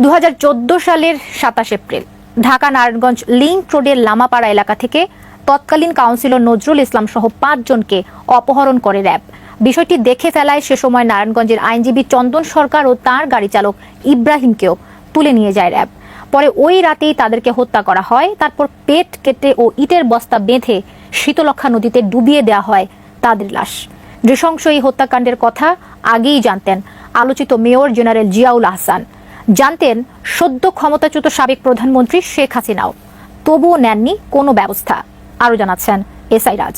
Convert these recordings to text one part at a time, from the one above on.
2014 সালের 27 April Dhaka Narayanganj link রোডের লামাপাড়া এলাকা থেকে তৎকালীন কাউন্সিলর নজরুল ইসলাম সহ 5 জনকে অপহরণ করে র্যাব। বিষয়টি দেখে ফেলায় সে সময় নারায়ণগঞ্জের আইনজীবী চন্দন সরকার ও তার গাড়ি চালক ইব্রাহিমকেও তুলে নিয়ে যায় র্যাব। পরে ওই রাতেই তাদেরকে হত্যা করা হয়। তারপর পেট কেটে ও ইটের বস্তা বেঁধে শীতলক্ষা নদীতে ডুবিয়ে দেওয়া হয় তাদের লাশ। নৃশংস এই হত্যাকাণ্ডের কথা আগেই জানতেন আলোচিত মেয়র জেনারেল জিয়াউল আহসান, জানতেন সদ্য ক্ষমতাচ্যুত সাবেক প্রধানমন্ত্রী শেখ হাসিনাও, তবুও নেননি কোনো ব্যবস্থা। আরো জানাচ্ছেন এসআই রাজ।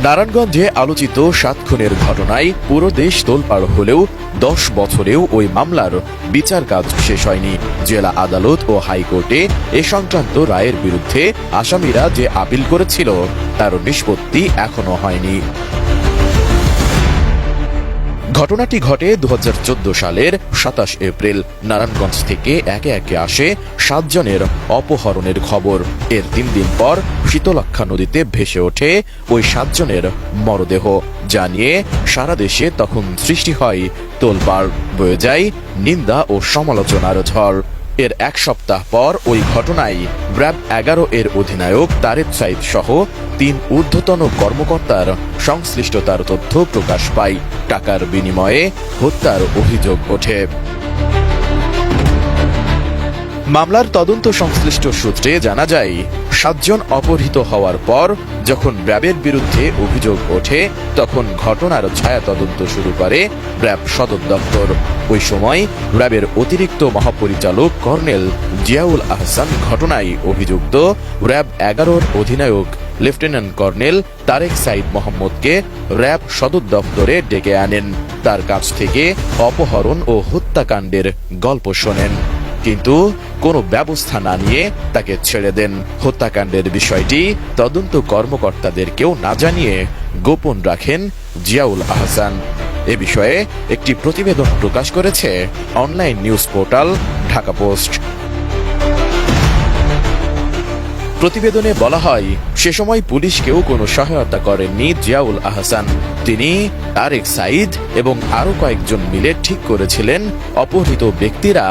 নারায়ণগঞ্জে আলোচিত 7 খুনের ঘটনায় পুরো দেশ তোলপাড় হলেও 10 বছরেও ওই মামলার বিচার কাজ শেষ হয়নি। জেলা আদালত ও হাইকোর্টে এ সংক্রান্ত রায়ের বিরুদ্ধে আসামিরা যে আপিল করেছিল তার নিষ্পত্তি এখনো হয়নি। ঘটনাটি ঘটে 2014 সালের 27 এপ্রিল। নারায়ণগঞ্জ থেকে একে একে আসে 7 জনের অপহরণের খবর। এর 3 দিন পর শীতলক্ষা নদীতে ভেসে ওঠে ওই 7 জনের মরদেহ, যা নিয়ে সারা দেশে তখন সৃষ্টি হয় তোলপাড়, বয়ে যায় নিন্দা ও সমালোচনার ঝড়। এর 1 সপ্তাহ পর ওই ঘটনায় র্যাব 11 এর অধিনায়ক তারেক সাইদ সহ 3 ঊর্ধ্বতন কর্মকর্তার সংশ্লিষ্টতার তথ্য প্রকাশ পায়। টাকার বিনিময়ে হত্যার অভিযোগ ওঠে। মামলার তদন্ত সংশ্লিষ্ট সূত্রে জানা যায়, 7 জন অপহৃত হওয়ার পর যখন র্যাবের বিরুদ্ধে অভিযোগ ওঠে তখন ঘটনার ছায়া তদন্ত শুরু করে র্যাব সদর দপ্তর। ওই সময় র্যাবের অতিরিক্ত মহাপরিচালক কর্নেল জিয়াউল আহসান ঘটনায় অভিযুক্ত র্যাব 11-র অধিনায়ক লেফটেন্যান্ট কর্নেল তারেক সাইদ মোহাম্মদকে র্যাব সদর দপ্তরে ডেকে আনেন। তার কাছ থেকে অপহরণ ও হত্যাকাণ্ডের গল্প শোনেন, কিন্তু কোনো ব্যবস্থা না নিয়ে তাকে ছেড়ে দেন। হত্যাকাণ্ডের বিষয়টি তদন্ত কর্মকর্তাদেরকেও না জানিয়ে গোপন রাখেন জিয়াউল আহসান। এ বিষয়ে একটি প্রতিবেদন প্রকাশ করেছে online news portal Dhaka post. প্রতিবেদনে বলা হয়, সে সময় পুলিশকেও কোনো সহায়তা করেননি জিয়াউল আহসান। তিনি, তারেক সাইদ এবং আরো কয়েকজন মিলে ঠিক করেছিলেন অপহৃত ব্যক্তিরা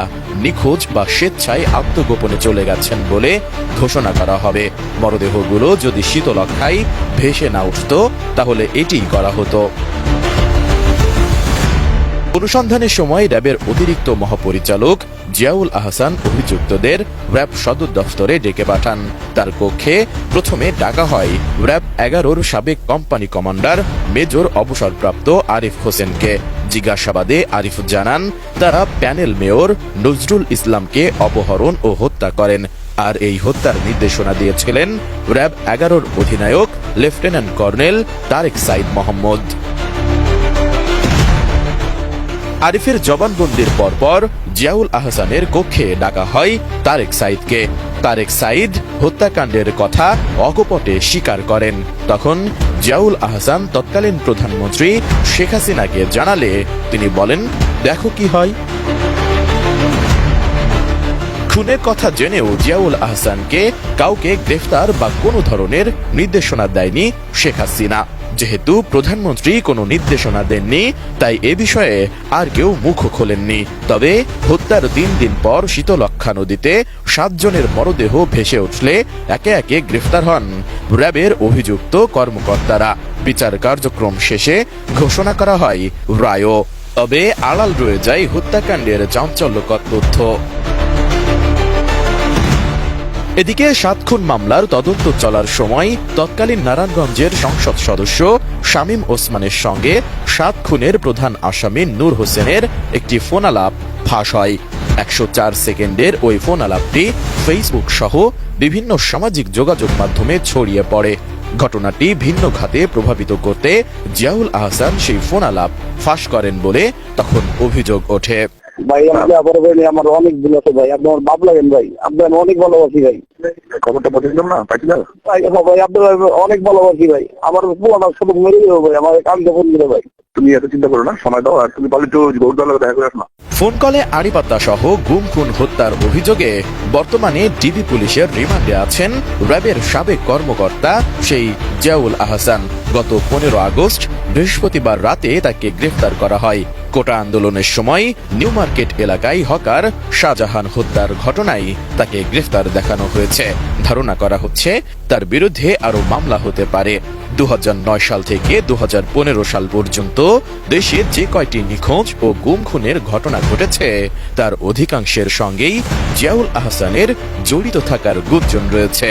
নিখোঁজ বা স্বেচ্ছায় আত্মগোপনে চলে গেছেন বলে ঘোষণা করা হবে। মরদেহগুলো যদি শীতলক্ষায় ভেসে না উঠত তাহলে এটিই করা হতো। অনুসন্ধানের সময় র্যাবের অতিরিক্ত মহাপরিচালক জিয়াউল আহসান অভিযুক্তদের র্যাব সদর দফতরে ডেকে পাঠান। তার কক্ষে প্রথমে ডাকা হয় র্যাব 11-র সাবেক কোম্পানি কমান্ডার মেজর অবসরপ্রাপ্ত আরিফ হোসেনকে। জিজ্ঞাসাবাদে আরিফ জানান, তারা প্যানেল মেয়র নজরুল ইসলামকে অপহরণ ও হত্যা করেন, আর এই হত্যার নির্দেশনা দিয়েছিলেন র্যাব 11-র অধিনায়ক লেফটেন্যান্ট কর্নেল তারেক সাইদ মোহাম্মদ। আরিফের জবানবন্দির পরপর জিয়াউল আহসানের কক্ষে ডাকা হয় তারেক সাইদকে। তারেক সাইদ হত্যাকাণ্ডের কথা অকপটে স্বীকার করেন। তখন জিয়াউল আহসান তৎকালীন প্রধানমন্ত্রী শেখ হাসিনাকে জানালে তিনি বলেন, দেখো কি হয়। খুনের কথা জেনেও জিয়াউল আহসানকে কাউকে গ্রেফতার বা কোনো ধরনের নির্দেশনা দেয়নি শেখ হাসিনা। যেহেতু প্রধানমন্ত্রী কোনো নির্দেশনা দেননি, তাই এ বিষয়ে আর কেউ মুখ খোলেননি। তবে হত্যার 3 দিন পর শীতলক্ষা নদীতে 7 জনের মরদেহ ভেসে উঠলে একে একে গ্রেফতার হন র্যাবের অভিযুক্ত কর্মকর্তারা। বিচার কার্যক্রম শেষে ঘোষণা করা হয় রায়ও। তবে আড়াল রয়ে যায় হত্যাকাণ্ডের চাঞ্চল্যকর তথ্য। এদিকে 7 খুন মামলার তদন্ত চলার সময় তৎকালীন নারায়ণগঞ্জের সংসদ সদস্য শামীম ওসমানের সঙ্গে 7 খুনের প্রধান আসামি নূর হোসেনের একটি ফোনালাপ ফাঁস হয়। 104 সেকেন্ডের ওই ফোনালাপটি ফেসবুক সহ বিভিন্ন সামাজিক যোগাযোগ মাধ্যমে ছড়িয়ে পড়ে। ঘটনাটি ভিন্ন খাতে প্রভাবিত করতে জিয়াউল আহসান সেই ফোনালাপ ফাঁস করেন বলে তখন অভিযোগ ওঠে। ভাই আপনি আবার বলি, আমার অনেক ভুল আছে ভাই, আপনি আমার বাপ লাগেন ভাই, আপনি আমি অনেক ভালোবাসি ভাই। খবরটা পাঠিয়েছিলাম না, পাঠিয়ে ভাই আপনার অনেক ভালোবাসি ভাই, আমার পুরাটা শুধু মেরে দেবো ভাই, আমার কান্দে ফোন দিলে ভাই। তুমি এত চিন্তা করো না, সময় দাও, আর তুমি বলে একটু গৌরদলের দেখা করে আসো না। ফোন কলে আড়িপাত্তা সহ গুম খুন হত্যার অভিযোগে বর্তমানে ডিবি পুলিশের রিমান্ডে আছেন র্যাবের সাবেক কর্মকর্তা সেই জিয়াউল আহসান। গত 15 আগস্ট বৃহস্পতিবার রাতে তাকে গ্রেফতার করা হয়। কোটা আন্দোলনের সময় নিউ মার্কেট এলাকায় হকার শাহজাহান হত্যার ঘটনায় তাকে গ্রেফতার দেখানো হয়েছে। ধারণা করা হচ্ছে তার বিরুদ্ধে আরো মামলা হতে পারে। 2009 সাল থেকে 2015 সাল পর্যন্ত দেশে যে কয়টি নিখোঁজ ও গুম খুনের ঘটনা ঘটেছে তার অধিকাংশের সঙ্গেই জিয়াউল আহসানের জড়িত থাকার গুঞ্জন রয়েছে।